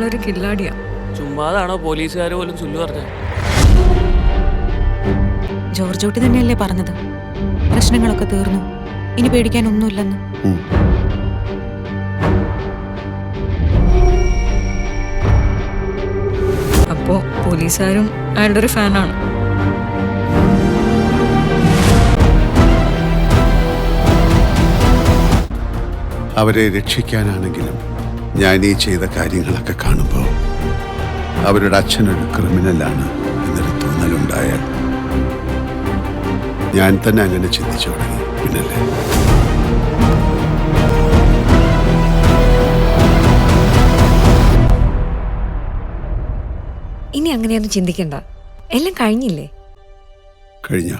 ആളൊരു കില്ലാടിയാ. ചുമ്മാതാണോ പോലീസുകാർ പോലും ചൊല്ലു പറഞ്ഞത്? ജോർജ് കുട്ടി തന്നെയല്ലേ പറഞ്ഞത്, പ്രശ്നങ്ങളൊക്കെ തീർന്നു, ഇനി പേടിക്കാനൊന്നുമില്ലെന്ന്. അപ്പോ പോലീസുകാരും അയാളുടെ ഒരു ഫാനാണ്. അവരെ രക്ഷിക്കാനാണെങ്കിലും ഞാൻ ഈ ചെയ്ത കാര്യങ്ങളൊക്കെ കാണുമ്പോൾ അവരുടെ അച്ഛനൊരു ക്രിമിനലാണ് എന്നൊരു തോന്നലുണ്ടായാൽ ഞാൻ തന്നെ അങ്ങനെ ചിന്തിച്ചു തുടങ്ങി. പിന്നല്ലേ ഇനി അങ്ങനെയൊന്നും ചിന്തിക്കണ്ട, എല്ലാം കഴിഞ്ഞില്ലേ? കഴിഞ്ഞോ?